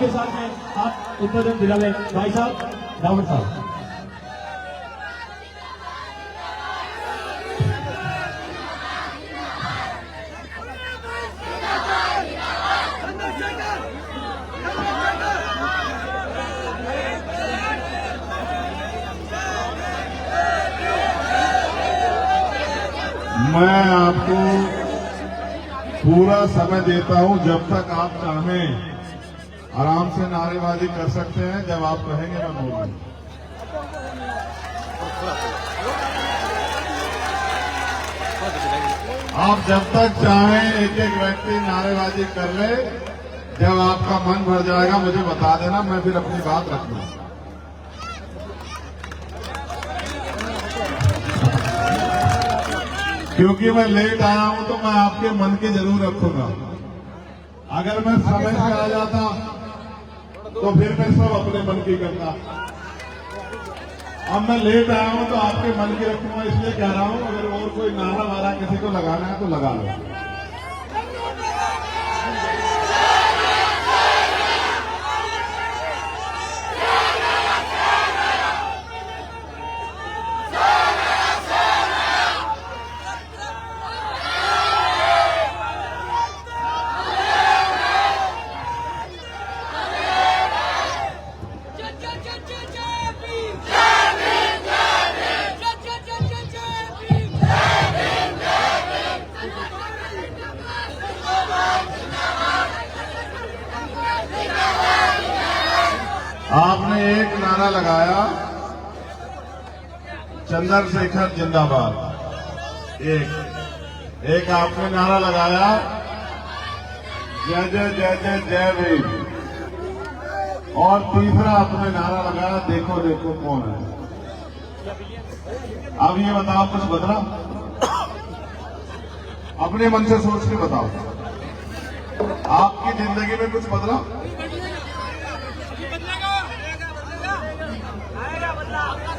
आपके साथ हैं, आप उद्बोधन दिलावे भाई साहब रावण साहब। मैं आपको पूरा समय देता हूं, जब तक आप चाहें आराम से नारेबाजी कर सकते हैं। जब आप कहेंगे मैं बोलूंगा। आप जब तक चाहें एक एक व्यक्ति नारेबाजी कर ले। जब आपका मन भर जाएगा मुझे बता देना, मैं फिर अपनी बात रख लूंगा। क्योंकि मैं लेट आया हूं तो मैं आपके मन की जरूर रखूंगा। अगर मैं समय से आ जाता तो फिर मैं सब अपने मन की करता। अब मैं लेट आया हूं तो आपके मन की रखूंगा, इसलिए कह रहा हूं अगर और कोई नारा वारा किसी को लगाना है तो लगा लो। आपने एक नारा लगाया, चंद्रशेखर जिंदाबाद। एक आपने नारा लगाया, जय जय जय जय जय भीम। और तीसरा आपने नारा लगाया, देखो देखो कौन है। अब ये बताओ, कुछ बदला? अपने मन से सोच के बताओ, आपकी जिंदगी में कुछ बदला?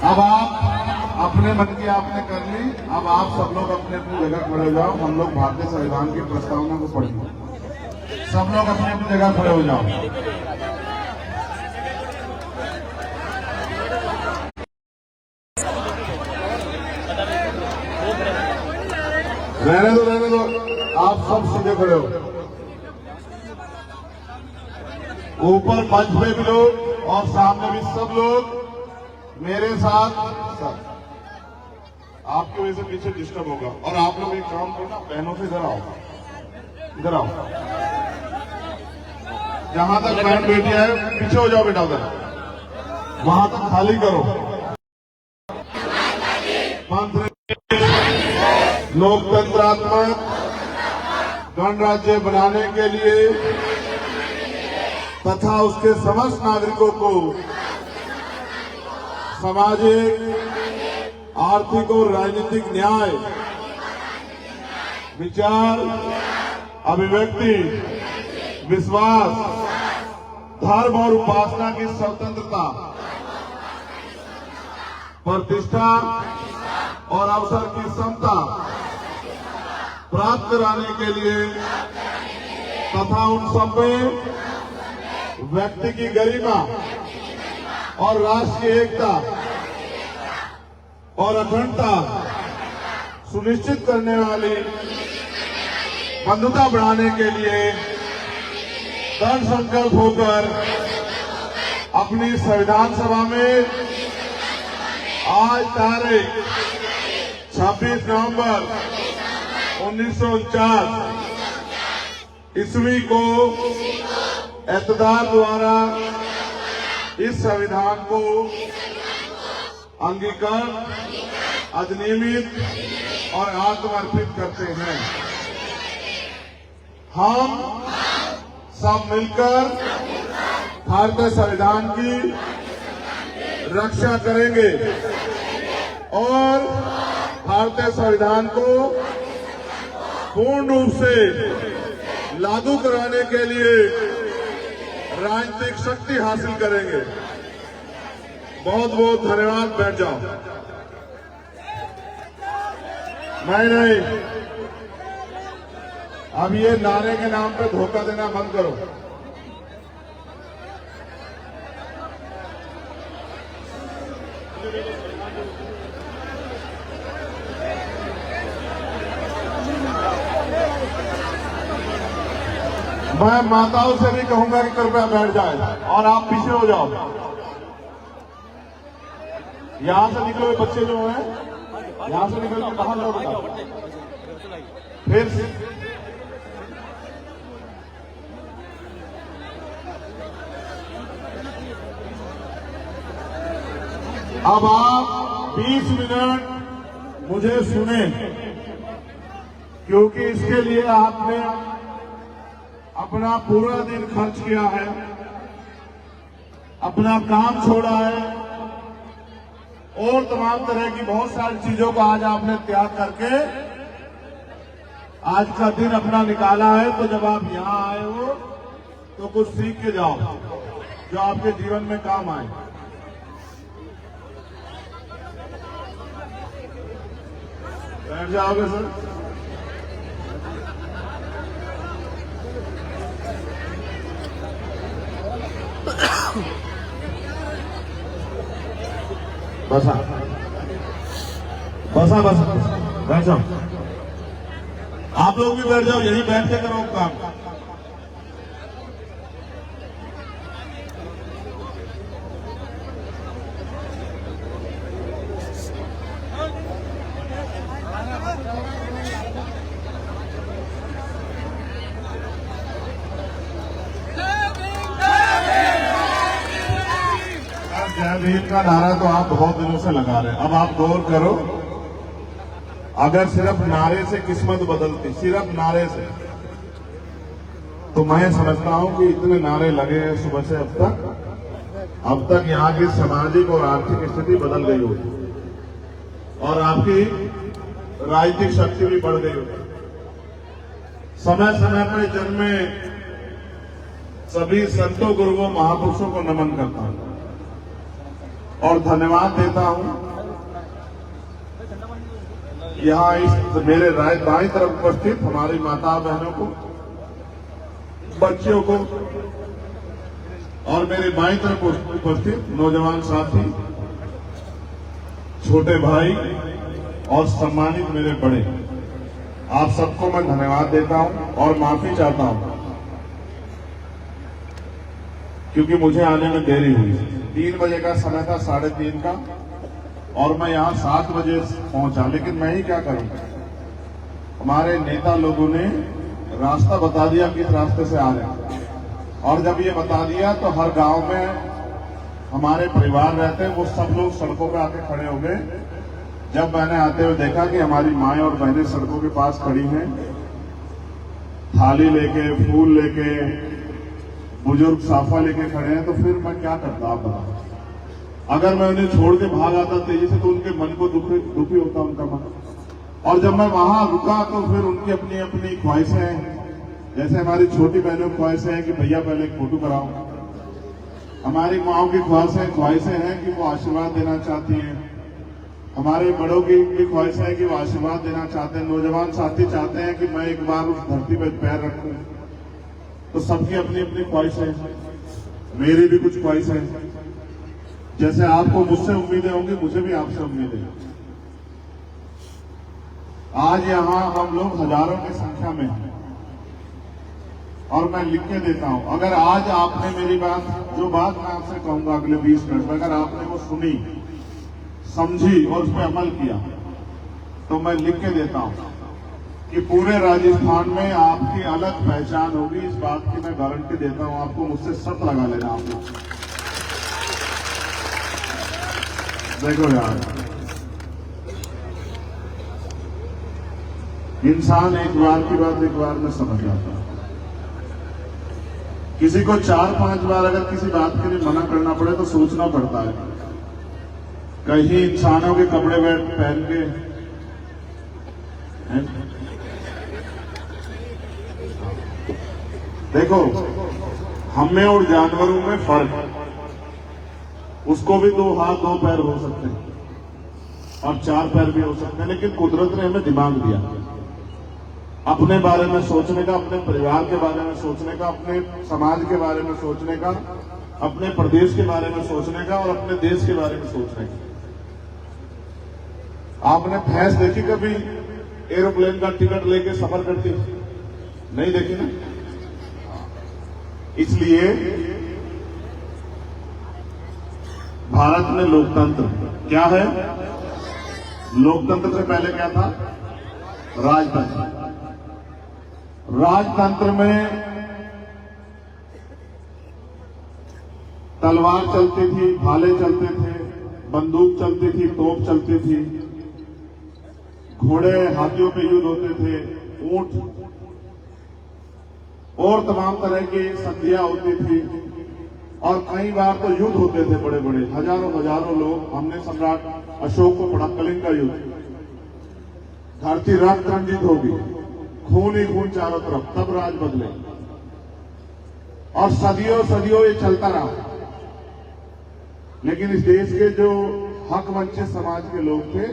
अब आप अपने मन की आपने कर ली। अब आप सब लोग अपने अपनी जगह खड़े हो जाओ। हम लोग भारतीय संविधान की प्रस्तावना को पढ़ेंगे। सब लोग अपनी अपनी जगह खड़े हो जाओ। रहने दो, आप सब सीधे खड़े हो। ऊपर मंच पे भी लोग और सामने भी सब लोग मेरे साथ। सर आपकी वजह से पीछे डिस्टर्ब होगा। और आप लोग एक काम करना, बहनों से इधर आओ, इधर आओ। जहां तक बहन बेटी है पीछे हो जाओ बेटा, उधर वहां तक खाली करो। मंत्र लोकतंत्रात्मक गणराज्य बनाने के लिए तथा उसके समस्त नागरिकों को सामाजिक, आर्थिक और राजनीतिक न्याय, विचार, अभिव्यक्ति, विश्वास, धर्म और उपासना की स्वतंत्रता, प्रतिष्ठा और अवसर की समता प्राप्त कराने के लिए तथा उन सब में व्यक्ति की गरिमा और राष्ट्र की एकता और अखंडता सुनिश्चित करने वाली बंधुता बढ़ाने के लिए दृढ़ संकल्प होकर अपनी संविधान सभा में आज तारीख 26 नवंबर 1949 ईस्वी को एतदार द्वारा इस संविधान को अंगीकार, अधिनियमित और आत्मर्पित करते हैं। हम सब मिलकर भारतीय संविधान की रक्षा करेंगे और भारतीय संविधान को पूर्ण रूप से लागू कराने के लिए राजनीतिक शक्ति हासिल करेंगे। बहुत बहुत धन्यवाद। बैठ जाओ। नहीं, अब ये नारे के नाम पे धोखा देना बंद करो। मैं माताओं से भी कहूंगा कि कृपया बैठ जाए और आप पीछे हो जाओ। यहां से निकले हुए बच्चे जो हैं, यहां से निकल के बाहर लौट जाओ। फिर अब आप 20 मिनट मुझे सुने, क्योंकि इसके लिए आपने अपना पूरा दिन खर्च किया है, अपना काम छोड़ा है और तमाम तरह की बहुत सारी चीजों को आज आपने त्याग करके आज का दिन अपना निकाला है। तो जब आप यहां आए हो तो कुछ सीख के जाओ जो आपके जीवन में काम आए। बैठ जाओगे सर? बसा बसा बसा बैठ जाओ। आप लोग भी बैठ जाओ, यही बैठ के करो काम। जय भीम का नारा तो आप बहुत दिनों से लगा रहे हैं। अब आप गौर करो, अगर सिर्फ नारे से किस्मत बदलती, सिर्फ नारे से, तो मैं समझता हूं कि इतने नारे लगे हैं सुबह से अब तक यहाँ की सामाजिक और आर्थिक स्थिति बदल गई होती और आपकी राजनीतिक शक्ति भी बढ़ गई होती। समय समय पर जन्मे सभी संतों, गुरुओं, महापुरुषों को नमन करता हूं और धन्यवाद देता हूं। यहाँ इस मेरे बाईं तरफ उपस्थित हमारी माता बहनों को, बच्चों को और मेरे बाईं तरफ उपस्थित नौजवान साथी, छोटे भाई और सम्मानित मेरे बड़े, आप सबको मैं धन्यवाद देता हूं और माफी चाहता हूं क्योंकि मुझे आने में देरी हुई। 3 बजे का समय था, 3:30 का, और मैं यहाँ 7 बजे पहुंचा। लेकिन मैं ही क्या करूं, हमारे नेता लोगों ने रास्ता बता दिया किस रास्ते से आ रहे हैं, और जब ये बता दिया तो हर गांव में हमारे परिवार रहते हैं, वो सब लोग सड़कों पे आके खड़े हो गए। जब मैंने आते हुए देखा कि हमारी माएँ और बहनें सड़कों के पास खड़ी हैं, थाली लेके, फूल लेके, बुजुर्ग साफा लेके खड़े हैं, तो फिर मैं क्या करता आप बताओ। अगर मैं उन्हें छोड़ के भाग आता तेजी से तो उनके मन को दुखी होता उनका मन। और जब मैं वहां रुका तो फिर उनकी अपनी अपनी ख्वाहिशें हैं। जैसे हमारी छोटी बहनों की ख्वाहिशें हैं कि भैया पहले एक फोटो कराओ, हमारी माओं की ख्वाहिशें हैं कि वो आशीर्वाद देना चाहती हैं, हमारे बड़ों की भी ख्वाहिश है कि वो आशीर्वाद देना चाहते हैं, नौजवान साथी चाहते हैं कि मैं एक बार उस धरती पर पैर रखूं। तो सबकी अपनी अपनी ख्वाहिश है, मेरी भी कुछ ख्वाहिश है। जैसे आपको मुझसे उम्मीदें होंगी, मुझे भी आपसे उम्मीदें हैं। आज यहाँ हम लोग हजारों की संख्या में हैं और मैं लिख के देता हूं, अगर आज आपने मेरी बात, जो बात मैं आपसे कहूंगा अगले 20 मिनट में, अगर आपने वो सुनी, समझी और उस पर अमल किया, तो मैं लिख के देता हूं कि पूरे राजस्थान में आपकी अलग पहचान होगी। इस बात की मैं गारंटी देता हूं आपको, मुझसे शर्त लगा लेना आप लोग। देखो यार, इंसान एक बार की बात एक बार में समझ जाता है। किसी को 4-5 बार अगर किसी बात के लिए मना करना पड़े तो सोचना पड़ता है। कहीं इंसानों के कपड़े पहन के देखो, हमें और जानवरों में फर्क, उसको भी 2 हाथ 2 पैर हो सकते हैं और 4 पैर भी हो सकते हैं, लेकिन कुदरत ने हमें दिमाग दिया अपने बारे में सोचने का, अपने परिवार के बारे में सोचने का, अपने समाज के बारे में सोचने का, अपने प्रदेश के बारे में सोचने का और अपने देश के बारे में सोचने का। आपने भैंस देखी कभी एरोप्लेन का टिकट लेके सफर करती? नहीं देखी ना। इसलिए भारत में लोकतंत्र क्या है? लोकतंत्र से पहले क्या था? राजतंत्र। राजतंत्र में तलवार चलती थी, भाले चलते थे, बंदूक चलती थी, तोप चलती थी, घोड़े हाथियों पे युद्ध होते थे, ऊंट और तमाम तरह की संधियां होती थी और कई बार तो युद्ध होते थे बड़े बड़े, हजारों लोग। हमने सम्राट अशोक को पढ़ा, कलिंग का युद्ध। धरती रक्त रंजित होगी, खून ही खून चारों तरफ, तब राज बदले और सदियों सदियों ये चलता रहा। लेकिन इस देश के जो हक वंचित समाज के लोग थे,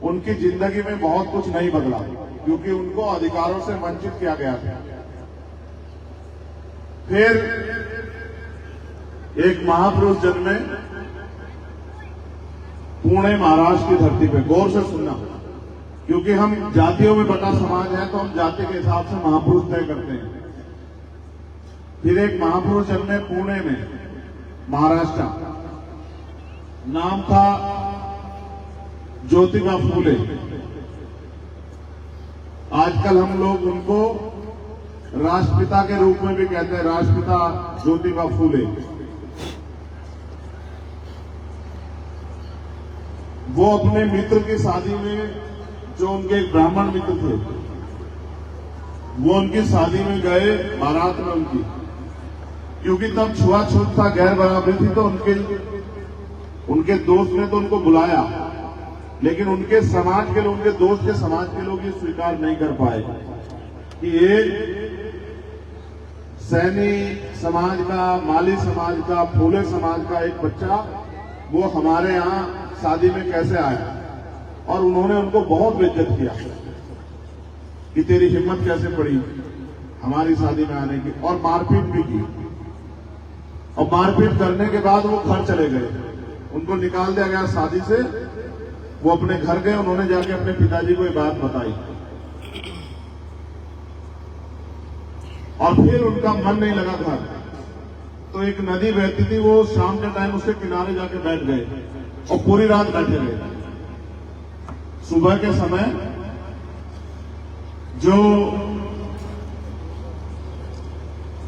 उनकी जिंदगी में बहुत कुछ नहीं बदला, क्योंकि उनको अधिकारों से वंचित किया गया था। फिर एक महापुरुष जन्मे पुणे महाराष्ट्र की धरती पे। गौर से सुनना, क्योंकि हम जातियों में बटा समाज है तो हम जाति के हिसाब से महापुरुष तय करते हैं। फिर एक महापुरुष जन्मे पुणे में, महाराष्ट्र। नाम था ज्योतिबा फूले। आजकल हम लोग उनको राष्ट्रपिता के रूप में भी कहते हैं, राष्ट्रपिता ज्योतिबा फूले। वो अपने मित्र की शादी में, जो उनके एक ब्राह्मण मित्र थे, वो उनकी शादी में गए, बारात में उनकी, क्योंकि तब छुआछूत था, गैर बराबरी थी, तो उनके दोस्त ने तो उनको बुलाया, लेकिन उनके समाज के लोग, उनके दोस्त के समाज के लोग ये स्वीकार नहीं कर पाए कि एक सैनी समाज का, माली समाज का, फूले समाज का एक बच्चा वो हमारे यहां शादी में कैसे आया। और उन्होंने उनको बहुत बेइज्जत किया कि तेरी हिम्मत कैसे पड़ी हमारी शादी में आने की, और मारपीट भी की। और मारपीट करने के बाद वो घर चले गए, उनको निकाल दिया गया शादी से। वो अपने घर गए, उन्होंने जाके अपने पिताजी को ये बात बताई और फिर उनका मन नहीं लगा घर, तो एक नदी बहती थी, वो शाम के टाइम उसके किनारे जाके बैठ गए और पूरी रात बैठे रहे। सुबह के समय जो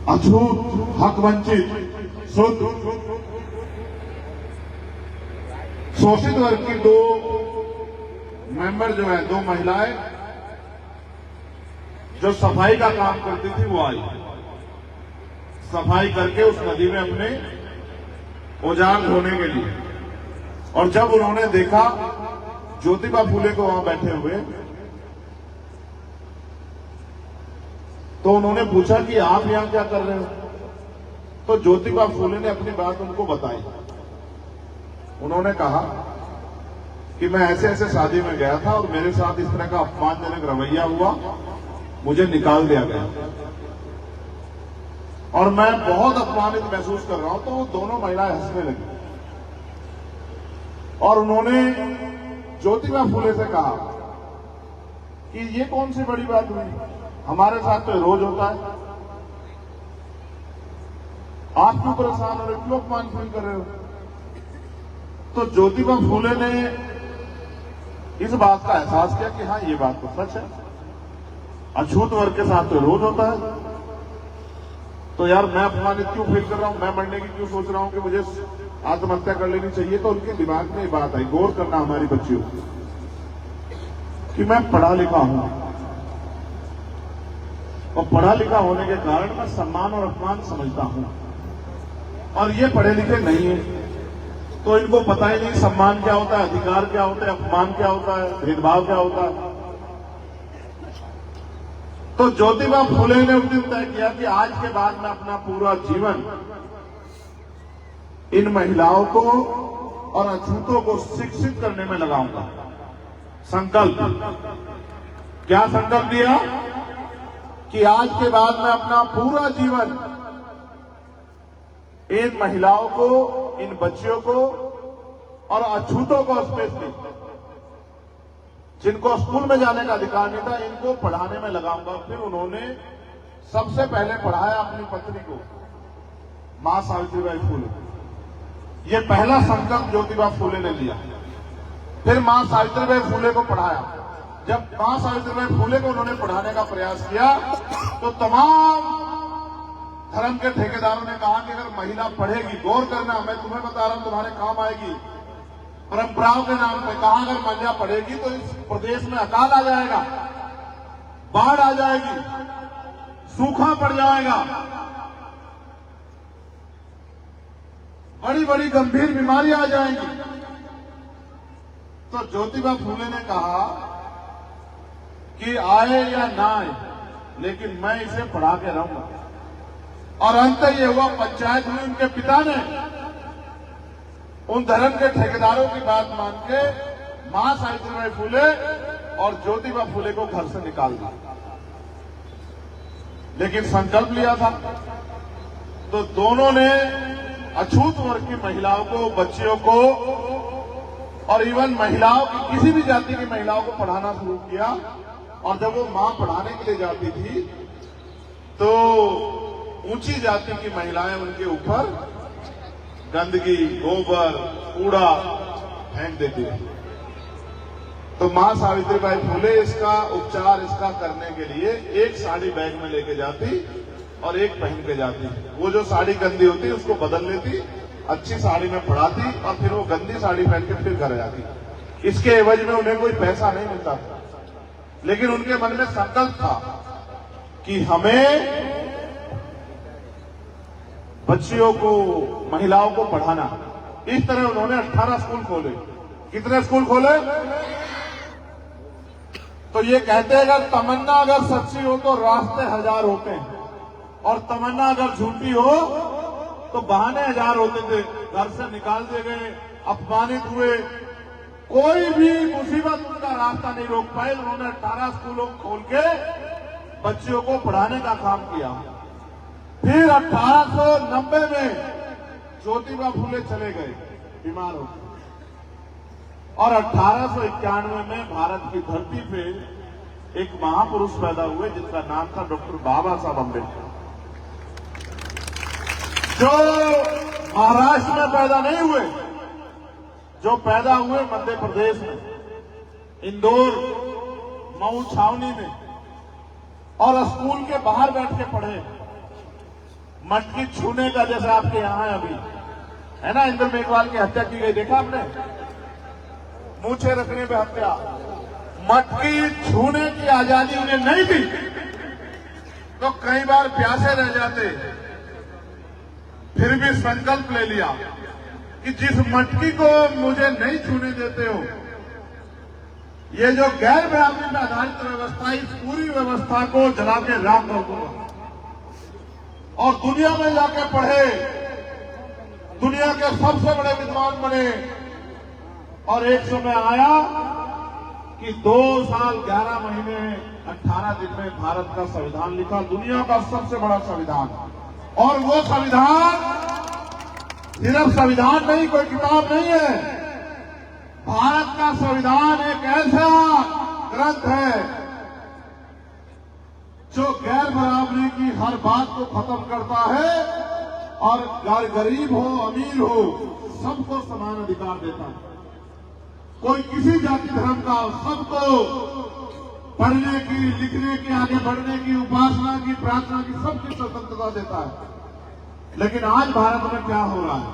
अछूत, हक वंचित, शुद्ध, शोषित वर्ग की दो मेंबर जो है, दो महिलाएं जो सफाई का काम करती थी, वो आई। सफाई करके उस नदी में अपने औजार धोने के लिए। और जब उन्होंने देखा ज्योतिबा फूले को वहां बैठे हुए, तो उन्होंने पूछा कि आप यहां क्या कर रहे हो? तो ज्योतिबा फूले ने अपनी बात उनको बताई। उन्होंने कहा कि मैं ऐसे ऐसे शादी में गया था और मेरे साथ इस तरह का अपमानजनक रवैया हुआ, मुझे निकाल दिया गया और मैं बहुत अपमानित महसूस कर रहा हूं। तो वो दोनों महिलाएं हंसने लगी और उन्होंने ज्योतिबा फूले से कहा कि ये कौन सी बड़ी बात हुई, हमारे साथ तो रोज होता है, आप क्यों परेशान हो रहे, क्यों अपमान फील कर रहे हो? तो ज्योतिबा फूले ने इस बात का एहसास किया कि हाँ, ये बात तो सच है, अछूत वर्ग के साथ तो रोज होता है। तो यार मैं अपमानित क्यों फील कर रहा हूं, मैं मरने की क्यों सोच रहा हूं कि मुझे आत्महत्या कर लेनी चाहिए? तो उनके दिमाग में ये बात आई, गौर करना हमारी बच्चियों, कि मैं पढ़ा लिखा हूं और पढ़ा लिखा होने के कारण मैं सम्मान और अपमान समझता हूं, और ये पढ़े लिखे नहीं है, तो इनको पता ही नहीं सम्मान क्या होता है, अधिकार क्या होता है, अपमान क्या होता है, भेदभाव क्या होता है। तो ज्योतिबा फूले ने उस दिन तय किया कि आज के बाद मैं अपना पूरा जीवन इन महिलाओं को और अछूतों को शिक्षित करने में लगाऊंगा। संकल्प, क्या संकल्प दिया कि आज के बाद मैं अपना पूरा जीवन इन महिलाओं को, इन बच्चियों को और अछूतों को स्पेशली जिनको स्कूल में जाने का अधिकार नहीं था, इनको पढ़ाने में लगाऊंगा। फिर उन्होंने सबसे पहले पढ़ाया अपनी पत्नी को, मां सावित्रीबाई फूले। ये पहला संकल्प ज्योतिबा फूले ने लिया। फिर मां सावित्रीबाई फूले को पढ़ाया। जब मां सावित्रीबाई फूले को उन्होंने पढ़ाने का प्रयास किया तो तमाम धर्म के ठेकेदारों ने कहा कि अगर महिला पढ़ेगी, गौर करना, मैं तुम्हें बता रहा हूं, तुम्हारे काम आएगी, परंपराओं के नाम पे कहा अगर महिला पढ़ेगी तो इस प्रदेश में अकाल आ जाएगा, बाढ़ आ जाएगी, सूखा पड़ जाएगा, बड़ी बड़ी गंभीर बीमारियां आ जाएंगी। तो ज्योतिबा फूले ने कहा कि आए या ना आए, लेकिन मैं इसे पढ़ा के रहूंगा। और अंत ये हुआ, पंचायत हुई, उनके पिता ने उन धर्म के ठेकेदारों की बात मान के मां सावित्रीबाई फूले और ज्योतिबा फूले को घर से निकाल दिया। लेकिन संकल्प लिया था तो दोनों ने अछूत वर्ग की महिलाओं को, बच्चियों को और इवन महिलाओं की, किसी भी जाति की महिलाओं को पढ़ाना शुरू किया। और जब वो मां पढ़ाने के लिए जाती थी तो ऊंची जाति की महिलाएं उनके ऊपर गंदगी, गोबर, कूड़ा फेंक देती थी। तो मां सावित्रीबाई फूले इसका उपचार, इसका करने के लिए एक साड़ी बैग में लेके जाती और एक पहन के जाती। वो जो साड़ी गंदी होती उसको बदल लेती, अच्छी साड़ी में पढ़ाती और फिर वो गंदी साड़ी पहन के फिर घर जाती। इसके एवज में उन्हें कोई पैसा नहीं मिलता था, लेकिन उनके मन में संकल्प था कि हमें बच्चियों को, महिलाओं को पढ़ाना। इस तरह उन्होंने 18 स्कूल खोले। कितने स्कूल खोले? तो ये कहते हैं अगर तमन्ना अगर सच्ची हो तो रास्ते हजार होते हैं, और तमन्ना अगर झूठी हो तो बहाने हजार होते थे। घर से निकाल दिए गए, अपमानित हुए, कोई भी मुसीबत उनका रास्ता नहीं रोक पाए। उन्होंने 18 स्कूलों खोल के बच्चियों को पढ़ाने का काम किया। फिर 1890 में ज्योतिबा फूले चले गए, बीमार हो गए, और 1891 में भारत की धरती पे एक महापुरुष पैदा हुए जिनका नाम था डॉक्टर बाबा साहब अम्बेडकर, जो महाराष्ट्र में पैदा नहीं हुए, जो पैदा हुए मध्य प्रदेश में, इंदौर, मऊ छावनी में, और स्कूल के बाहर बैठ के पढ़े। मटकी छूने का, जैसे आपके यहां है अभी, है ना, इंद्र मेघवाल की हत्या की गई, देखा आपने, मूछे रखने पे हत्या। मटकी छूने की आजादी उन्हें नहीं थी तो कई बार प्यासे रह जाते, फिर भी संकल्प ले लिया कि जिस मटकी को मुझे नहीं छूने देते हो, ये जो गैर बराबरी में आधारित व्यवस्था, इस पूरी व्यवस्था को जला के राख कर दूंगा। और दुनिया में जाके पढ़े, दुनिया के सबसे बड़े विद्वान बने। और एक समय आया कि 2 साल 11 महीने 18 दिन में भारत का संविधान लिखा, दुनिया का सबसे बड़ा संविधान। और वो संविधान सिर्फ संविधान नहीं, कोई किताब नहीं है, भारत का संविधान एक ऐसा ग्रंथ है जो गैर बराबरी की हर बात को खत्म करता है और गरीब हो, अमीर हो, सबको समान अधिकार देता है। कोई किसी जाति धर्म का, सबको पढ़ने की, लिखने की, आगे बढ़ने की, उपासना की, प्रार्थना की, सबकी स्वतंत्रता देता है। लेकिन आज भारत में क्या हो रहा है?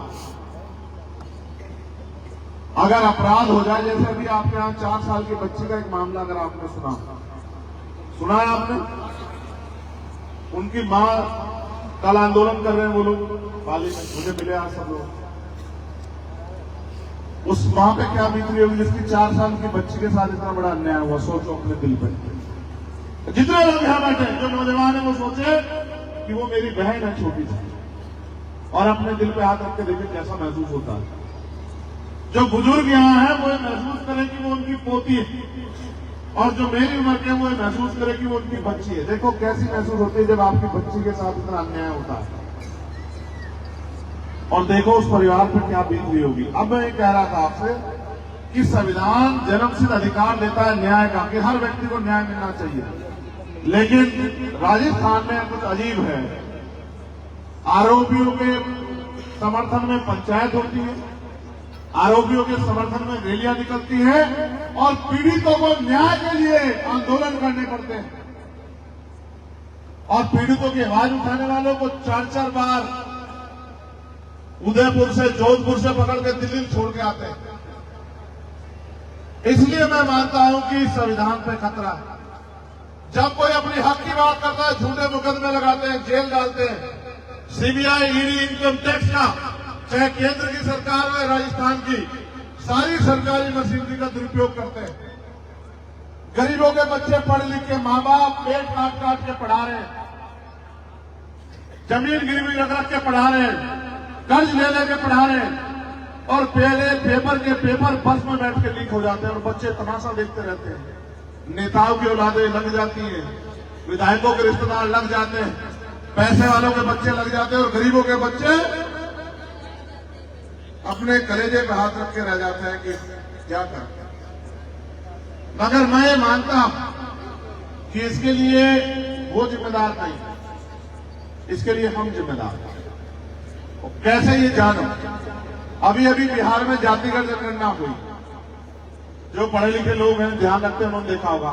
अगर अपराध हो जाए, जैसे अभी आपके यहां 4 साल की बच्ची का एक मामला अगर आपने सुना है आपने, उनकी मां कल आंदोलन कर रहे हैं वो लोग पार्लियामेंट, मुझे मिले आज सब लोग। उस मां पे क्या बीत रही होगी जिसकी 4 साल की बच्ची के साथ इतना बड़ा अन्याय हुआ? सोचो अपने दिल पे। जितने लोग यहां बैठे, जो नौजवान है, वो सोचे कि वो मेरी बहन है छोटी सी, और अपने दिल पे हाथ रख के देखे कैसा महसूस होता है। जो बुजुर्ग यहां है वो महसूस करे कि वो उनकी पोती है, और जो मेरी उम्र के वो महसूस करे कि वो उनकी बच्ची है। देखो कैसी महसूस होती है जब आपकी बच्ची के साथ इतना अन्याय होता है, और देखो उस परिवार पर क्या बीत रही होगी। अब मैं ये कह रहा था आपसे कि संविधान जन्मसिद्ध अधिकार देता है न्याय का, कि हर व्यक्ति को न्याय मिलना चाहिए। लेकिन राजस्थान में कुछ अजीब है, आरोपियों के समर्थन में पंचायत होती है, आरोपियों के समर्थन में रैलियां निकलती हैं और पीड़ितों को न्याय के लिए आंदोलन करने पड़ते हैं और पीड़ितों की आवाज उठाने वालों को 4-4 बार उदयपुर से, जोधपुर से पकड़ के दिल्ली छोड़ के आते हैं। इसलिए मैं मानता हूं कि संविधान पे खतरा है। जब कोई अपनी हक की बात करता है, झूठे मुकदमे लगाते हैं, जेल डालते हैं। सीबीआई, ईडी, इनकम टैक्स का, चाहे केंद्र की सरकार हो राजस्थान की, सारी सरकारी मशीनरी का दुरुपयोग करते हैं। गरीबों के बच्चे पढ़ लिख के मां बाप पेट काट काट के पढ़ा रहे हैं, जमीन गिरवी रख रख के पढ़ा रहे हैं, कर्ज ले लेके पढ़ा रहे हैं और पहले पेपर के पेपर बस में बैठ के लीक हो जाते हैं और बच्चे तमाशा देखते रहते हैं। नेताओं की औलादें लग जाती हैं, विधायकों के रिश्तेदार लग जाते हैं, पैसे वालों के बच्चे लग जाते हैं और गरीबों के बच्चे अपने कलेजे पे हाथ रख के रह जाते हैं कि क्या करते हैं। मगर मैं ये मानता हूं कि इसके लिए वो जिम्मेदार नहीं, इसके लिए हम जिम्मेदार हैं। कैसे ये जानो, अभी अभी बिहार में जातिगत जनगणना हुई। जो पढ़े लिखे लोग हैं, ध्यान रखते हैं, उन्होंने देखा होगा।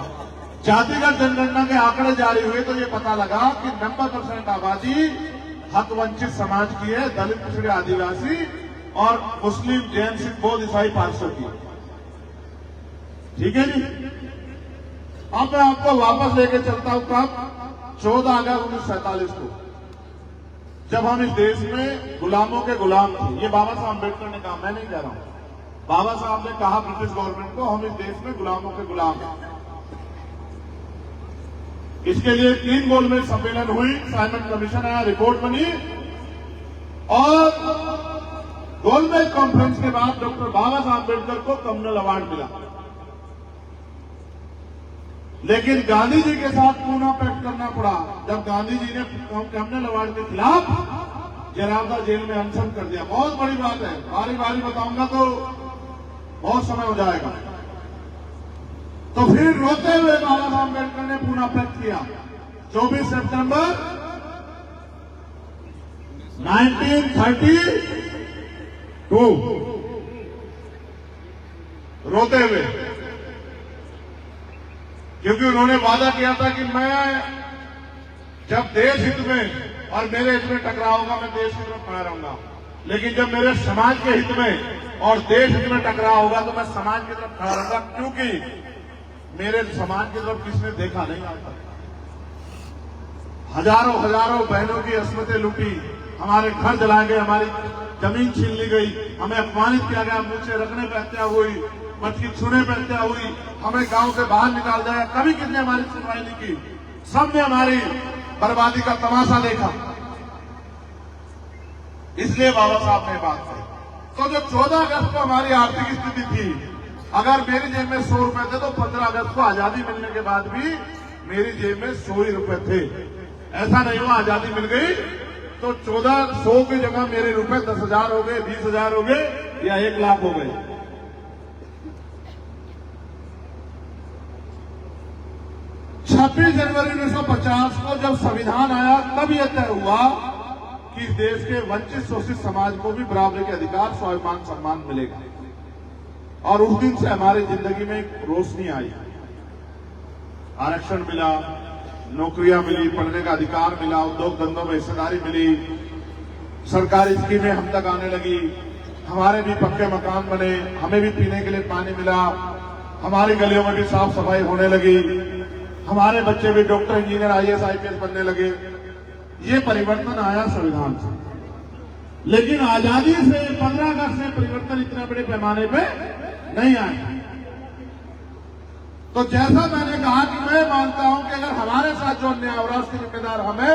जातिगत जनगणना के आंकड़े जारी हुए तो ये पता लगा कि 90% आबादी हक वंचित समाज की है, दलित, पिछड़े, आदिवासी और मुस्लिम, जैन, सिख, बौद्ध, ईसाई, पारसों की। ठीक है जी। अब मैं आपको वापस लेके चलता हूं कब, 14 अगस्त 1947 को, जब हम इस देश में गुलामों के गुलाम थे। ये बाबा साहब अम्बेडकर ने कहा, मैं नहीं कह रहा हूं। बाबा साहब ने कहा ब्रिटिश गवर्नमेंट को, हम इस देश में गुलामों के गुलाम हैं। इसके लिए 3 गोलमेज सम्मेलन हुई, साइमन कमीशन आया, रिपोर्ट बनी और गोलमेज कॉन्फ्रेंस के बाद डॉक्टर बाबा साहब अम्बेडकर को कम्युनल अवार्ड मिला। लेकिन गांधी जी के साथ पूना पैक्ट करना पड़ा। जब गांधी जी ने कम्युनल अवार्ड के खिलाफ जरावदा जेल में अनशन कर दिया। बहुत बड़ी बात है, बारी बारी बताऊंगा तो बहुत समय हो जाएगा। तो फिर रोते हुए बाबा साहब अम्बेडकर ने पूना पैक्ट किया 24 सितंबर 1932 रोते हुए, क्योंकि उन्होंने वादा किया था कि मैं जब देश हित में और मेरे हित में टकराव होगा, मैं देश की तरफ खड़ा रहूंगा। लेकिन जब मेरे समाज के हित में और देश हित में टकराव होगा तो मैं समाज की तरफ खड़ा रहूंगा, क्योंकि मेरे समाज की तरफ किसने देखा नहीं आता। हजारों हजारों बहनों की अस्मतें लूटी, हमारे घर जलाए गए, हमारी जमीन छीन ली गई, हमें अपमानित किया गया, मुंह से रखने पर हत्या हुई, मटकी छूने पर हत्या हुई, हमें गांव से बाहर निकाल दिया। कभी किसने हमारी सुनवाई नहीं की, सबने हमारी बर्बादी का तमाशा देखा। इसलिए बाबा साहब ने बात की। तो जो 14 अगस्त को हमारी आर्थिक स्थिति थी, अगर मेरी जेब में 100 रुपए थे तो 15 अगस्त को आजादी मिलने के बाद भी मेरी जेब में 100 ही रुपए थे। ऐसा नहीं हुआ आजादी मिल गई तो 1400 की जगह मेरे रुपए 10,000 हो गए, 20,000 हो गए या 1 लाख हो गए। 26 जनवरी 1950 को जब संविधान आया तब यह तय हुआ कि इस देश के वंचित शोषित समाज को भी बराबरी के अधिकार, स्वाभिमान, सम्मान मिलेगा। और उस दिन से हमारी जिंदगी में एक रोशनी आई, आरक्षण मिला, नौकरियां मिली, पढ़ने का अधिकार मिला, उद्योग धंधों में हिस्सेदारी मिली, सरकारी स्कीमें हम तक आने लगी, हमारे भी पक्के मकान बने, हमें भी पीने के लिए पानी मिला, हमारी गलियों में भी साफ सफाई होने लगी, हमारे बच्चे भी डॉक्टर, इंजीनियर, IAS, IPS बनने लगे। ये परिवर्तन आया संविधान से। लेकिन आजादी से 15 अगस्त से परिवर्तन इतने बड़े पैमाने पे नहीं आया। तो जैसा मैंने कहा कि मैं मानता हूं कि अगर हमारे साथ जो अन्याय हो रहा है उसके जिम्मेदार हमें,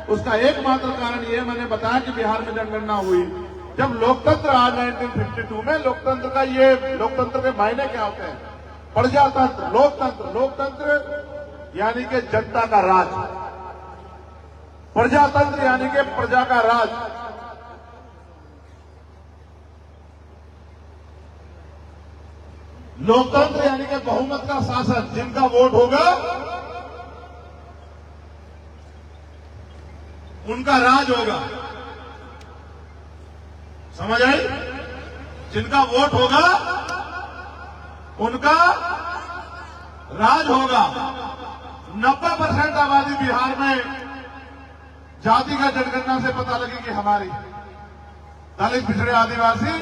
उसका एकमात्र कारण ये मैंने बताया कि बिहार में जनगणना हुई। जब लोकतंत्र आज 1952 में, लोकतंत्र का ये, लोकतंत्र के मायने क्या होते हैं? प्रजातंत्र, लोकतंत्र, लोकतंत्र यानी कि जनता का राज, प्रजातंत्र यानी कि प्रजा का राज। लोकतंत्र यानी कि बहुमत का शासन, जिनका वोट होगा उनका राज होगा। समझ आई? जिनका वोट होगा उनका राज होगा। 90% आबादी बिहार में जातिगत जनगणना से पता लगी कि हमारी दलित, पिछड़े, आदिवासी,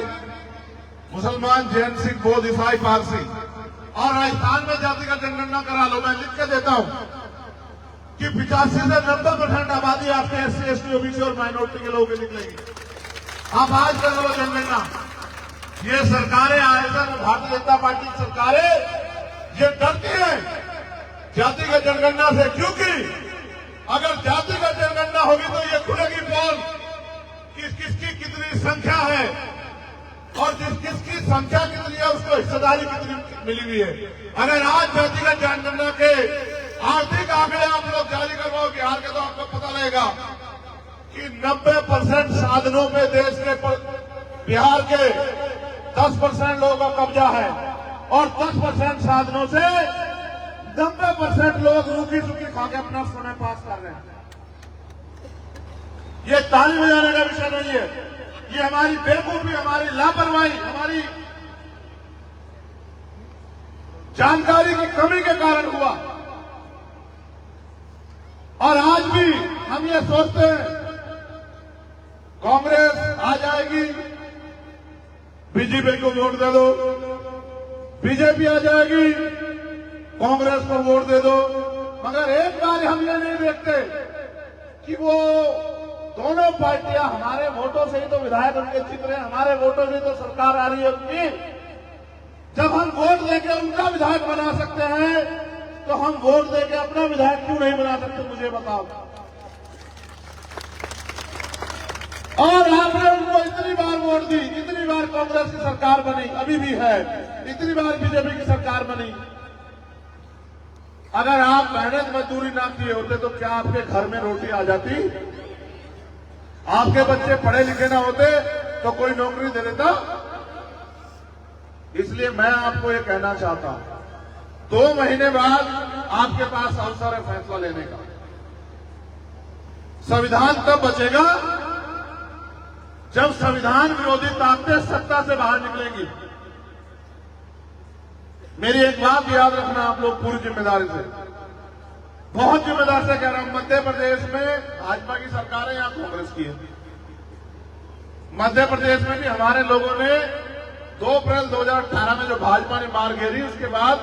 मुसलमान, जैन, सिख, बौद्ध, ईसाई, पारसी, और राजस्थान में जातिगत जनगणना करा लो, मैं लिख के देता हूं कि 85 से 90% आबादी आपके SC, ST, OBC और माइनॉरिटी के लोगों की निकलेगी। आप आज कर लो जनगणना। ये सरकारें आयतन, भारतीय जनता पार्टी की सरकारें ये डरती है जातिगत जनगणना से, क्योंकि अगर जातिगत जनगणना होगी तो ये खुलेगी पोल किसकी कितनी संख्या है और किसकी संख्या कितनी है उसको हिस्सेदारी कितनी मिली हुई है। अगर आज जातिगत जनगणना के आर्थिक आंकड़े आप लोग जारी करवाओ बिहार के, तो आपको पता लगेगा कि 90% साधनों पे देश के बिहार के 10% लोगों का कब्जा है और 10% साधनों से 90% लोग रूखी सूखी खा के अपना समय पास कर रहे हैं। ये ताली बजाने का विषय नहीं है, ये हमारी बेवकूफी, हमारी लापरवाही, हमारी जानकारी की कमी के कारण हुआ। और आज भी हम ये सोचते हैं कांग्रेस आ जाएगी, बीजेपी को वोट दे दो, बीजेपी आ जाएगी, कांग्रेस को वोट दे दो। मगर एक बार हम ये नहीं देखते कि वो दोनों पार्टियां हमारे वोटों से ही तो विधायक उनके चित्र हैं, हमारे वोटों से तो सरकार आ रही है उनकी। जब हम वोट लेके उनका विधायक बना सकते हैं तो हम वोट देके अपना विधायक क्यों नहीं बना सकते, मुझे बताओ। और आपने उनको इतनी बार वोट दी, इतनी बार कांग्रेस की सरकार बनी, अभी भी है, इतनी बार बीजेपी की सरकार बनी। अगर आप मेहनत मजदूरी ना किए होते तो क्या आपके घर में रोटी आ जाती? आपके बच्चे पढ़े लिखे ना होते तो कोई नौकरी दे देता? इसलिए मैं आपको ये कहना चाहता हूं, 2 महीने बाद आपके पास अवसर है फैसला लेने का। संविधान तब बचेगा जब संविधान विरोधी ताकतें सत्ता से बाहर निकलेंगी। मेरी एक बात याद रखना आप लोग पूरी जिम्मेदारी से, बहुत जिम्मेदार से कह रहा हूं। मध्य प्रदेश में भाजपा की सरकार है, यहां कांग्रेस की है। मध्य प्रदेश में भी हमारे लोगों ने 2 अप्रैल 2018 में जो भाजपा ने मार घेरी, उसके बाद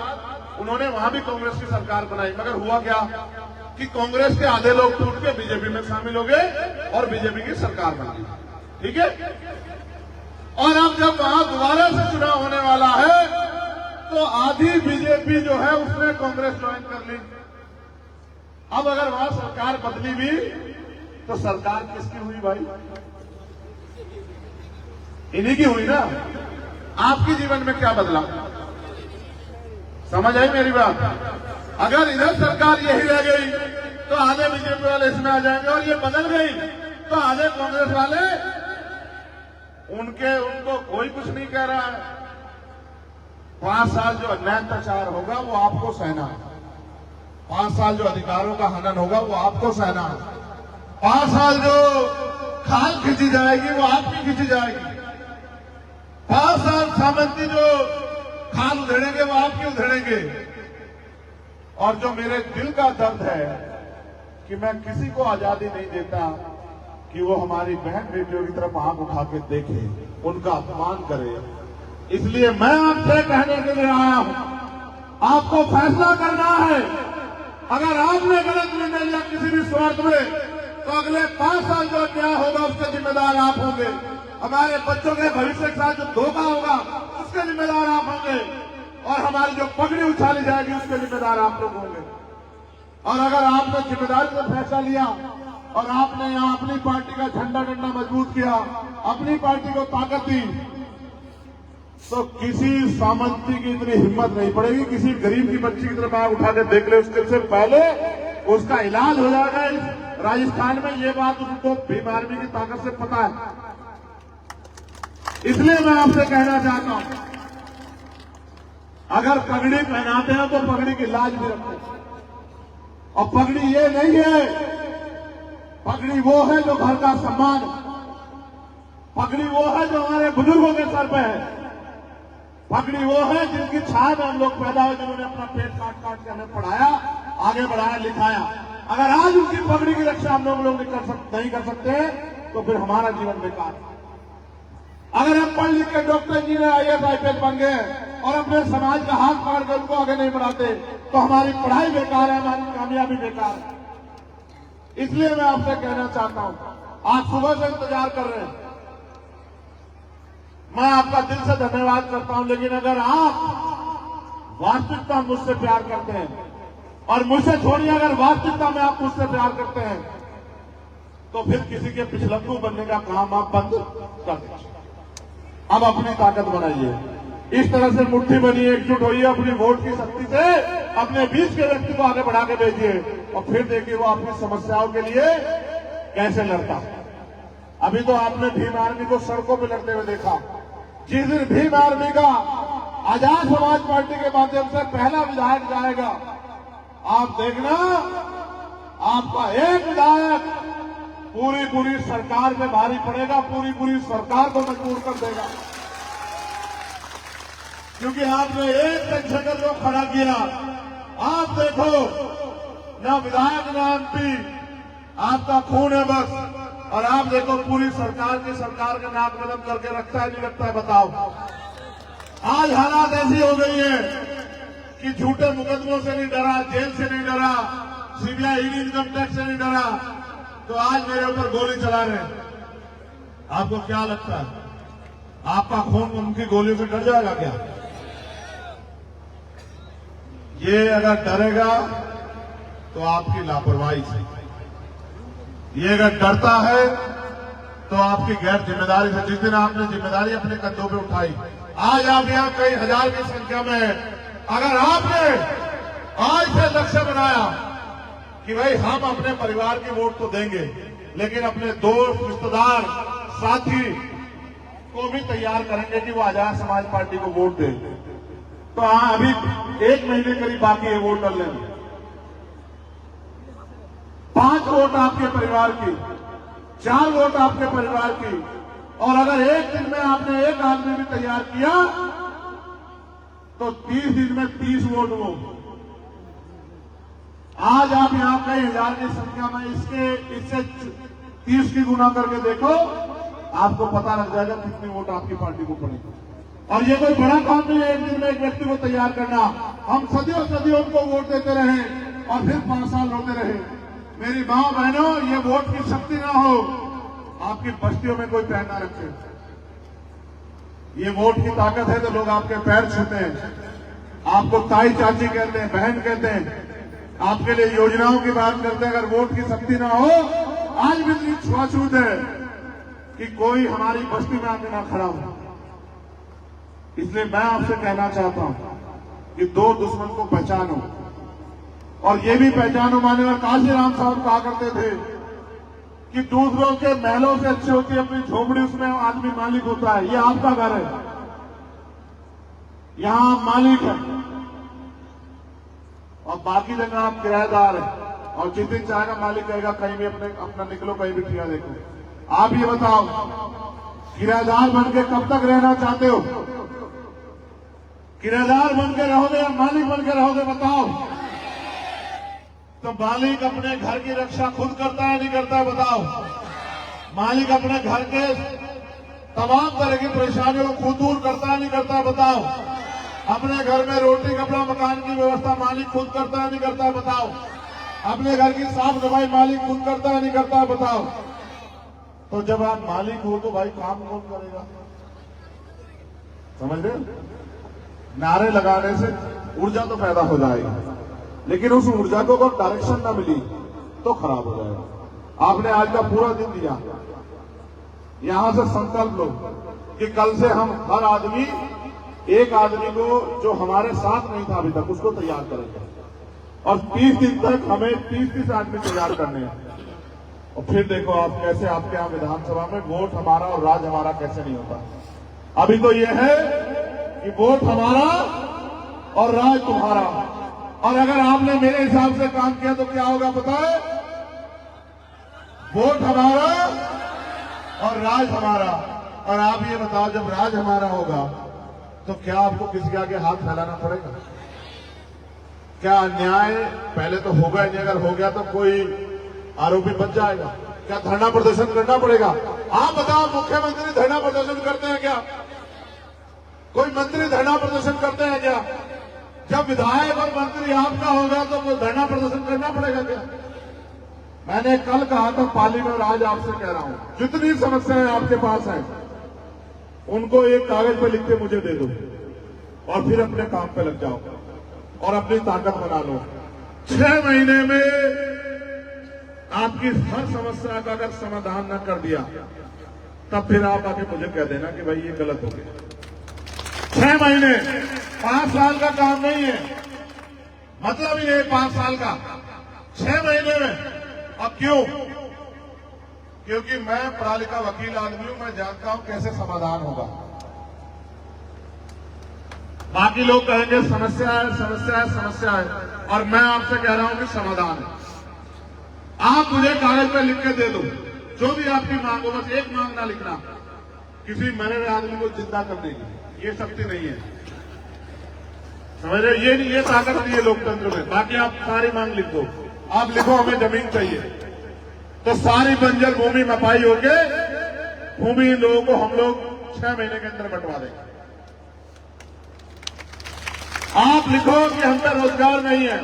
उन्होंने वहां भी कांग्रेस की सरकार बनाई। मगर हुआ क्या कि कांग्रेस के आधे लोग टूट के बीजेपी में शामिल हो गए और बीजेपी की सरकार बन गई। ठीक है? और अब जब वहां दोबारा से चुनाव होने वाला है तो आधी बीजेपी जो है उसने कांग्रेस ज्वाइन कर ली। अब अगर वहां सरकार बदली भी तो सरकार किसकी हुई भाई? इन्हीं की हुई ना। आपके जीवन में क्या बदला? समझ आई मेरी बात? अगर इधर सरकार यही रह गई तो आधे बीजेपी वाले इसमें आ जाएंगे, और ये बदल गई तो आधे कांग्रेस वाले उनको कोई कुछ नहीं कह रहा है। 5 साल जो अन्याय अत्याचार होगा वो आपको सहना है। 5 साल जो अधिकारों का हनन होगा वो आपको सहना है। 5 साल जो खाल खींची जाएगी वो आपकी खींची जाएगी। 5 साल सामंती जो खाल उधेड़ेंगे वो आपकी उधेड़ेंगे। और जो मेरे दिल का दर्द है कि मैं किसी को आजादी नहीं देता कि वो हमारी बहन बेटियों की तरफ आंख उठा के देखे, उनका अपमान करे। इसलिए मैं आपसे कहने के लिए आया हूं, आपको फैसला करना है। अगर आपने गलत निर्णय लिया किसी भी स्वार्थ में तो अगले 5 साल जो अन्याय होगा उसके जिम्मेदार आप होंगे। हमारे बच्चों के भविष्य के साथ जो धोखा होगा उसके जिम्मेदार आप होंगे, और हमारी जो पगड़ी उछाली जाएगी उसके जिम्मेदार आप लोग होंगे। और अगर आपने जिम्मेदारी से फैसला लिया और आपने यहां अपनी पार्टी का झंडा डंडा मजबूत किया, अपनी पार्टी को ताकत दी, तो किसी सामंती की इतनी हिम्मत नहीं पड़ेगी किसी गरीब की बच्ची की तरफ आग उठा के देख ले, उसके पहले उसका इलाज हो जाएगा। इस राजस्थान में ये बात उनको भीम आर्मी की ताकत से पता है। इसलिए मैं आपसे कहना चाहता हूं, अगर पगड़ी पहनाते हैं तो पगड़ी की लाज भी रखते हैं। और पगड़ी ये नहीं है, पगड़ी वो है जो घर का सम्मान, पगड़ी वो है जो हमारे बुजुर्गों के सर पे है, पगड़ी वो है जिनकी छाया में हम लोग पैदा हुए, जिन्होंने अपना पेट काट काट के हमें पढ़ाया, आगे बढ़ाया, लिखाया। अगर आज उनकी पगड़ी की रक्षा हम लोग नहीं कर सकते तो फिर हमारा जीवन बेकार है। अगर हम पढ़ लिख के डॉक्टर, इंजीनियर, IAS, IPS बन गए और अपने समाज का हाथ पकड़ कर उनको आगे नहीं बढ़ाते तो हमारी पढ़ाई बेकार है, हमारी कामयाबी बेकार है। इसलिए मैं आपसे कहना चाहता हूं, आज सुबह से इंतजार कर रहे हैं, मैं आपका दिल से धन्यवाद करता हूं, लेकिन अगर आप वास्तविकता मुझसे प्यार करते हैं और मुझसे छोड़िए, अगर वास्तविकता में आप मुझसे प्यार करते हैं तो फिर किसी के पिछलग्गू बनने का काम आप बंद कर दीजिए। अब अपनी ताकत बनाइए, इस तरह से मुट्ठी बनिए, एकजुट होइए, अपनी वोट की शक्ति से अपने बीच के व्यक्ति को आगे बढ़ा के भेजिए और फिर देखिए वो अपनी समस्याओं के लिए कैसे लड़ता है। अभी तो आपने भीम आर्मी को सड़कों पर लड़ते हुए देखा। जिस दिन भीम आर्मी का आजाद समाज पार्टी के माध्यम से पहला विधायक जाएगा, आप देखना, आपका एक विधायक पूरी सरकार में भारी पड़ेगा, पूरी सरकार को मजबूर कर देगा, क्योंकि आपने एक पेंशनर को खड़ा किया। आप देखो, ना विधायक ना MP, आपका खून है बस, और आप देखो पूरी सरकार का नाक कदम करके रखता है नहीं रखता है, बताओ। आज हालात ऐसी हो गई है कि झूठे मुकदमों से नहीं डरा, जेल से नहीं डरा, CBI, ED, इनकम टैक्स से नहीं डरा, तो आज मेरे ऊपर गोली चला रहे हैं। आपको क्या लगता है, आपका खून उनकी गोलियों से डर जाएगा क्या? ये अगर डरेगा तो आपकी लापरवाही से, ये अगर डरता है तो आपकी गैर जिम्मेदारी से। जिस दिन आपने जिम्मेदारी अपने कंधों पे उठाई, आज आप यहां कई हजार की संख्या में हैं, अगर आपने आज से लक्ष्य बनाया कि भाई हम अपने परिवार की वोट तो देंगे, लेकिन अपने दोस्त, रिश्तेदार, साथी को भी तैयार करेंगे कि वो आजाद समाज पार्टी को वोट दे, तो अभी 1 महीने करीब बाकी है वोट डालने में। 5 वोट आपके परिवार की, 4 वोट आपके परिवार की, और अगर एक दिन में आपने एक आदमी भी तैयार किया तो 30 दिन में 30 वोट वो। आज आप यहां कई हजार की संख्या में, इससे 30 की गुना करके देखो, आपको पता लग जाएगा कितनी वोट आपकी पार्टी को पड़ेगी। और ये कोई बड़ा काम नहीं है एक दिन में एक व्यक्ति को तैयार करना। हम सदियों उनको वोट देते रहे और फिर 5 साल होते रहे। मेरी माँ बहनों, ये वोट की शक्ति ना हो, आपकी बस्तियों में कोई पैर ना रखे। ये वोट की ताकत है तो लोग आपके पैर छूते हैं, आपको ताई चाची कहते हैं, बहन कहते हैं, आपके लिए योजनाओं की बात करते हैं। अगर वोट की शक्ति ना हो, आज भी इतनी छुआछूत है कि कोई हमारी बस्ती में आके ना खड़ा हो। इसलिए मैं आपसे कहना चाहता हूं कि 2 दुश्मन को पहचानो, और ये भी पहचानो, माननीय काशीराम साहब कहा करते थे कि दूसरों के महलों से अच्छी होती है अपनी झोपड़ी, उसमें आदमी मालिक होता है। ये आपका घर है, यहां आप मालिक है और बाकी जगह आप किराएदार हैं, और जिस दिन चाहेगा मालिक कहेगा कहीं भी अपना निकलो, कहीं भी ठिया देखो। आप ये बताओ, किराएदार बन के कब तक रहना चाहते हो? किराएदार बन के रहोगे या मालिक बन के रहोगे, बताओ? तो मालिक अपने घर की रक्षा खुद करता है नहीं करता है, बताओ? मालिक अपने घर के तमाम तरह की परेशानियों को खुद दूर करता है नहीं करता है, बताओ? अपने घर में रोटी, कपड़ा, मकान की व्यवस्था मालिक खुद करता है नहीं करता है, बताओ? अपने घर की साफ सफाई मालिक खुद करता है नहीं करता है, बताओ? तो जब आप मालिक हो तो भाई काम कौन करेगा? समझ रहे? नारे लगाने से ऊर्जा तो पैदा हो जाएगी, लेकिन उस ऊर्जा को अगर डायरेक्शन ना मिली तो खराब हो जाएगा। आपने आज का पूरा दिन दिया, यहां से संकल्प लो कि कल से हम हर आदमी, एक आदमी को जो हमारे साथ नहीं था अभी तक, उसको तैयार करेंगे, और 30 दिन तक हमें 30 आदमी तैयार करने हैं। और फिर देखो आप कैसे आपके यहां विधानसभा में वोट हमारा और राज हमारा कैसे नहीं होता। अभी तो ये है कि वोट हमारा और राज तुम्हारा। और अगर आपने मेरे हिसाब से काम किया तो क्या होगा पता है? वोट हमारा और राज हमारा। और आप ये बताओ, जब राज हमारा होगा तो क्या आपको किसी के आगे हाथ फैलाना पड़ेगा? क्या अन्याय पहले तो होगा ही नहीं, अगर हो गया तो कोई आरोपी बच जाएगा? क्या धरना प्रदर्शन करना पड़ेगा? आप बताओ, मुख्यमंत्री धरना प्रदर्शन करते हैं क्या? कोई मंत्री धरना प्रदर्शन करते हैं क्या? जब विधायक और मंत्री आपका होगा तो वो धरना प्रदर्शन करना पड़ेगा क्या? मैंने कल कहा था पाली में और आज आपसे कह रहा हूं, जितनी समस्याएं आपके पास हैं उनको एक कागज पे लिख के मुझे दे दो और फिर अपने काम पे लग जाओ और अपनी ताकत बना लो। 6 महीने में आपकी हर समस्या का अगर समाधान न कर दिया तब फिर आप आके मुझे कह देना कि भाई ये गलत हो गया। 6 महीने, 5 साल का काम नहीं है, मतलब ही नहीं 5 साल का, 6 महीने में। अब क्यों? क्योंकि मैं पढ़ा लिखा वकील आदमी हूं, मैं जानता हूं कैसे समाधान होगा। बाकी लोग कहेंगे समस्या है, समस्या है, समस्या है, और मैं आपसे कह रहा हूं कि समाधान है। आप मुझे कागज पे लिख के दे दो जो भी आपकी मांग हो, बस एक मांग ना लिखना किसी मरे हुए आदमी को जिंदा करने की, ये शक्ति नहीं है, समझ रहे? ये नहीं, ये ताकत नहीं है लोकतंत्र में। बाकी आप सारी मांग लिख दो। आप लिखो हमें जमीन चाहिए, तो सारी बंजर भूमि मपाई होके भूमि लोगों को हम लोग 6 महीने के अंदर बंटवा देंगे। आप लिखो कि हम पे रोजगार नहीं है,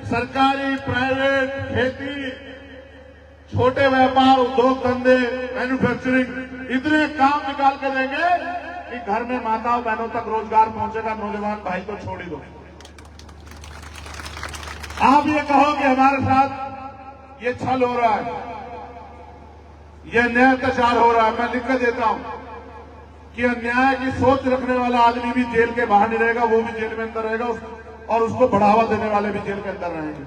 सरकारी, प्राइवेट, खेती, छोटे व्यापार, उद्योग धंधे, मैन्युफैक्चरिंग, इतने काम निकाल के देंगे कि घर में माताओं बहनों तक रोजगार पहुंचेगा। नौजवान भाई तो छोड़ ही दो। आप ये कहो कि हमारे साथ ये छल हो रहा है, ये अन्याय अत्याचार हो रहा है, मैं लिख के देता हूं कि अन्याय की सोच रखने वाला आदमी भी जेल के बाहर नहीं रहेगा, वो भी जेल में अंदर रहेगा, और उसको बढ़ावा देने वाले भी जेल के अंदर रहेंगे।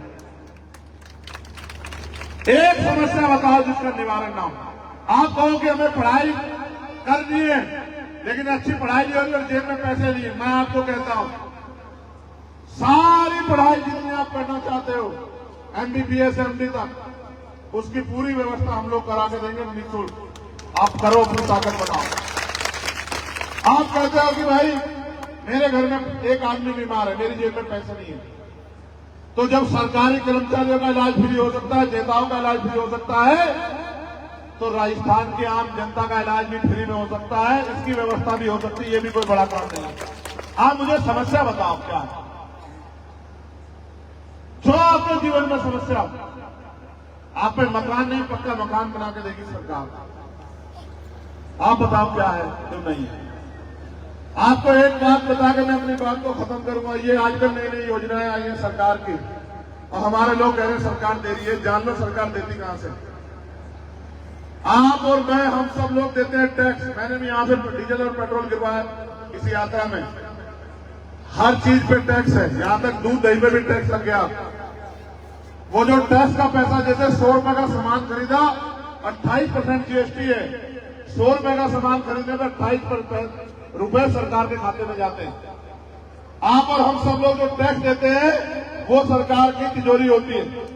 एक समस्या बताओ जिसका निवारण ना हो। आप कहो कि हमें पढ़ाई कर दी है, लेकिन अच्छी पढ़ाई नहीं होगी और जेब में पैसे नहीं है। मैं आपको कहता हूं, सारी पढ़ाई जितनी आप करना चाहते हो, MBBS MD तक, उसकी पूरी व्यवस्था हम लोग करा के देंगे निःशुल्क। आप करो, अपनी ताकत बनाओ। आप कहते हो कि भाई मेरे घर में एक आदमी बीमार है, मेरी जेब में पैसे नहीं है, तो जब सरकारी कर्मचारियों का इलाज फ्री हो सकता है, नेताओं का इलाज फ्री हो सकता है, तो राजस्थान की आम जनता का इलाज भी फ्री में हो सकता है, इसकी व्यवस्था भी हो सकती है। ये भी कोई बड़ा काम नहीं है। आप मुझे समस्या बताओ क्या है जो आपके जीवन में समस्या? आप पे मकान नहीं, पक्का मकान बना के देगी सरकार। आप बताओ क्या है जो नहीं है? आपको एक बात बता के मैं अपनी बात को खत्म करूंगा। ये आजकल नई नई योजनाएं आई हैं सरकार की, और हमारे लोग कह रहे हैं सरकार दे रही है। जान लो सरकार देती कहां से? आप और मैं, हम सब लोग देते हैं टैक्स। मैंने भी यहां से डीजल और पेट्रोल गिरवाया इस यात्रा में। हर चीज पे टैक्स है, यहां तक दूध दही पे भी टैक्स लग गया। वो जो टैक्स का पैसा, जैसे 100 रुपए का सामान खरीदा 28% GST है, 100 रुपए का सामान खरीदने पर 28% रुपए सरकार के खाते में जाते हैं। आप और हम सब लोग जो टैक्स देते हैं वो सरकार की तिजोरी होती है।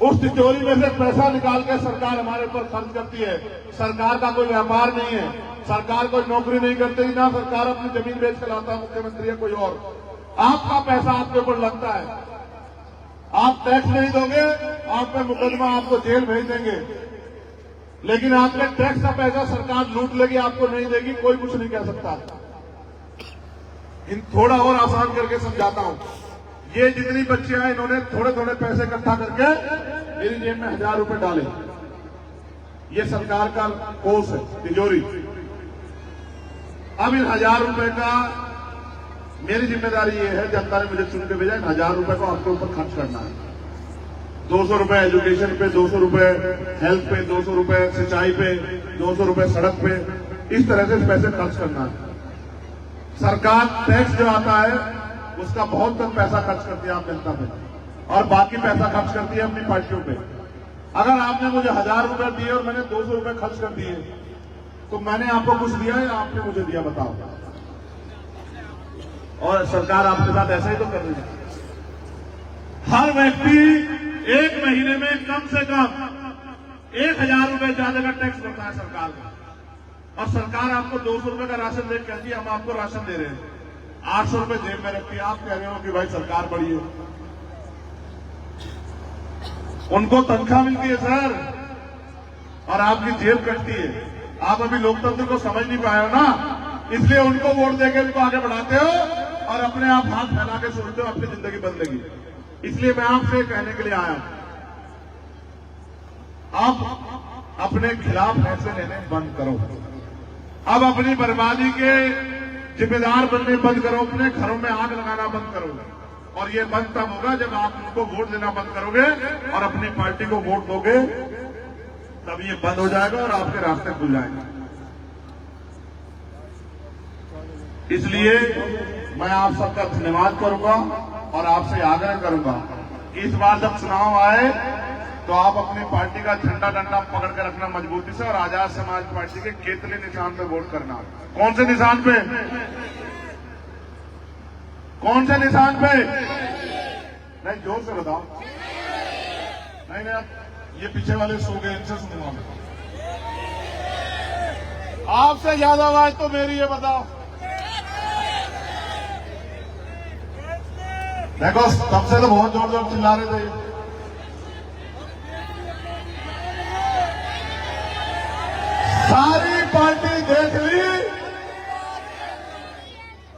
उस तिजोरी में से पैसा निकाल के सरकार हमारे ऊपर खर्च करती है। सरकार का कोई व्यापार नहीं है, सरकार कोई नौकरी नहीं करती, ना सरकार अपनी जमीन बेच के लाता है मुख्यमंत्री या कोई और। आपका पैसा आपके ऊपर लगता है, आप टैक्स नहीं दोगे, आप पे मुकदमा, आपको जेल भेज देंगे। लेकिन आपने टैक्स का पैसा सरकार लूट लेगी, आपको नहीं देगी, कोई कुछ नहीं कह सकता। इन थोड़ा और आसान करके समझाता हूं। ये जितनी बच्चियां हैं, इन्होंने थोड़े थोड़े पैसे इकट्ठा करके मेरी जेब में 1000 रुपए डाले। ये सरकार का कोष है, तिजोरी। अब इन 1000 रुपए का मेरी जिम्मेदारी ये है, जनता ने मुझे चुन के भेजा, इन 1000 रुपए को आपके ऊपर खर्च करना है। 200 रुपए एजुकेशन पे, 200 रुपए हेल्थ पे, 200 रुपए सिंचाई पे, 200 रुपए सड़क पे, इस तरह से पैसे खर्च करना है। सरकार टैक्स जो आता है उसका बहुत कम पैसा खर्च करती है आम जनता पे, और बाकी पैसा खर्च करती है अपनी पार्टियों पे। अगर आपने मुझे 1000 रुपए दिए और मैंने 200 रुपए खर्च कर दिए, तो मैंने आपको कुछ दिया या आपने मुझे दिया? बताओ। और सरकार आपके साथ ऐसा ही तो कर रही है। हर व्यक्ति एक महीने में कम से कम 1,000 रुपए ज्यादा का टैक्स भरता है सरकार का, और सरकार आपको 200 रुपए का राशन दे कहती है हम आपको राशन दे रहे हैं, 800 रुपए जेब में रखती है। आप कह रहे हो कि भाई सरकार बड़ी है, उनको तनख्वाह मिलती है सर, और आपकी जेब कटती है। आप अभी लोकतंत्र को समझ नहीं पाए हो ना, इसलिए उनको वोट देकर उनको आगे बढ़ाते हो और अपने आप हाथ फैला के सोचते हो अपनी जिंदगी बदलेगी। इसलिए मैं आपसे कहने के लिए आया हूं, आप अपने खिलाफ फैसले लेने बंद करो, अब अपनी बर्बादी के जिम्मेदार बनने बंद करो, अपने घरों में आग लगाना बंद करो। और ये बंद तब होगा जब आप उनको वोट देना बंद करोगे और अपनी पार्टी को वोट दोगे, तब ये बंद हो जाएगा और आपके रास्ते खुल जाएंगे। इसलिए मैं आप सबका धन्यवाद करूंगा और आपसे आग्रह करूंगा कि इस बार जब चुनाव आए तो आप अपनी पार्टी का झंडा डंडा पकड़ कर रखना मजबूती से, और आजाद समाज पार्टी के केतली निशान पे वोट करना। कौन से निशान पे? कौन से निशान पे? नहीं, जोर से बताओ। नहीं, ये पीछे वाले सो गए, इनसे सुनूंगा मैं। आपसे ज्यादा आवाज तो मेरी है, बताओ। देखो, तब से तो बहुत जोर जोर चिल्ला रहे थे। सारी पार्टी देख ली,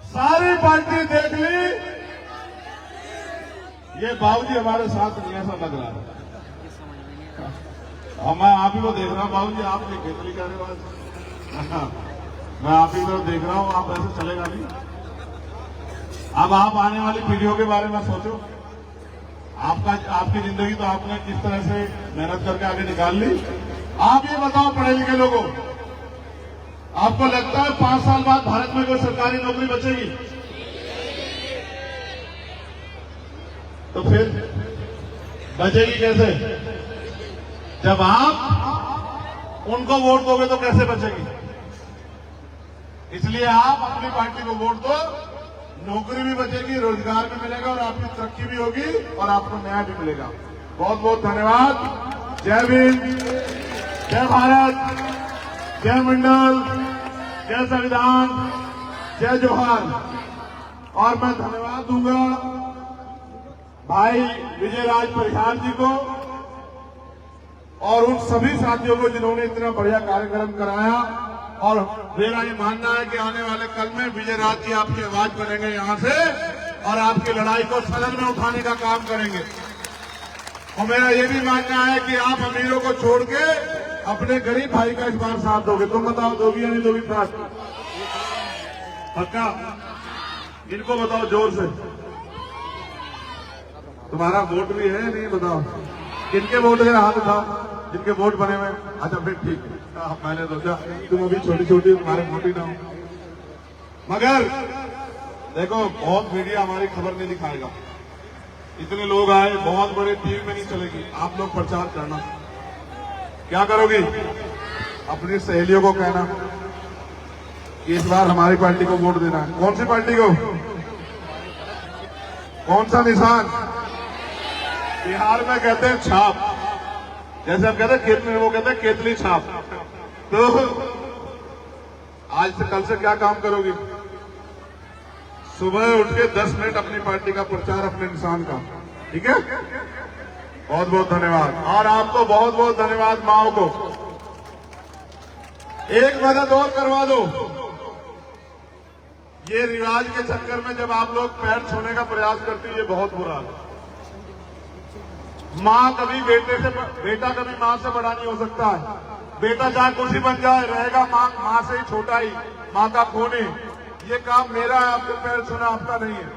सारी पार्टी देख ली, ये बाबूजी हमारे साथ नहीं, ऐसा लग रहा है। मैं आप ही को देख रहा हूँ बाबूजी, आप नहीं केतली कर रहे हो आज। मैं आप ही को देख रहा हूँ, आप ऐसे चलेगा नहीं। अब आप आने वाली पीढ़ियों के बारे में सोचो। आपकी जिंदगी तो आपने किस तरह से मेहनत करके आगे निकाल ली। आप ये बताओ पढ़े लिखे लोगों, आपको लगता है 5 साल बाद भारत में कोई सरकारी नौकरी बचेगी? तो फिर बचेगी कैसे? जब आप उनको वोट दोगे तो कैसे बचेगी? इसलिए आप अपनी पार्टी को वोट दो, नौकरी भी बचेगी, रोजगार भी मिलेगा और आपकी तरक्की भी होगी और आपको न्याय भी मिलेगा। बहुत बहुत धन्यवाद। जय भीम, जय भारत, जय मंडल, जय संविधान, जय जोहार। और मैं धन्यवाद दूंगा भाई विजय राज परिहार जी को और उन सभी साथियों को जिन्होंने इतना बढ़िया कार्यक्रम कराया। और मेरा ये मानना है कि आने वाले कल में विजय राज जी आपकी आवाज बनेंगे यहां से और आपकी लड़ाई को सदन में उठाने का काम करेंगे। और मेरा ये भी मानना है कि आप अमीरों को छोड़ के अपने गरीब भाई का इस बार साथ दोगे। तुम बताओ, दोगी या नहीं दोगी साथ? पक्का? इनको बताओ जोर से, तुम्हारा वोट भी है नहीं? बताओ किनके वोट है, हाथ उठाओ जिनके वोट बने हुए। अच्छा फिर ठीक है, मैंने सोचा तुम अभी छोटी छोटी, तुम्हारे वोट ही ना हो। मगर देखो, बहुत मीडिया हमारी खबर नहीं दिखाएगा। इतने लोग आए, बहुत बड़े टीवी में नहीं चलेगी। आप लोग प्रचार करना। क्या करोगी? अपनी सहेलियों को कहना कि इस बार हमारी पार्टी को वोट देना है। कौन सी पार्टी को? कौन सा निशान? बिहार में कहते हैं छाप, जैसे आप कहते हैं खेत में, वो कहते हैं केतली छाप। तो आज से कल से क्या काम करोगी? सुबह उठ के 10 मिनट अपनी पार्टी का प्रचार, अपने निशान का। ठीक है? बहुत बहुत धन्यवाद। और आपको बहुत बहुत धन्यवाद माओ को। एक मदद और करवा दो। ये रिवाज के चक्कर में जब आप लोग पैर छूने का प्रयास करती है, ये बहुत बुरा है। माँ कभी बेटा कभी माँ से बड़ा नहीं हो सकता है। बेटा चाहे कुछ ही बन जाए, रहेगा माँ से ही छोटा ही, माँ का खून ही। ये काम मेरा है, आपके पैर छूना आपका नहीं है।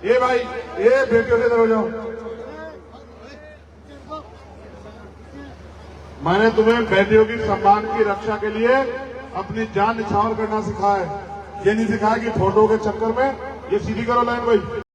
ये भाई, ये बेटियों से इधर हो जाओ। मैंने तुम्हें बेटियों की सम्मान की रक्षा के लिए अपनी जान निछावर करना सिखाया है। ये नहीं सिखाया कि फोटो के चक्कर में ये सीधी करो लाइन भाई।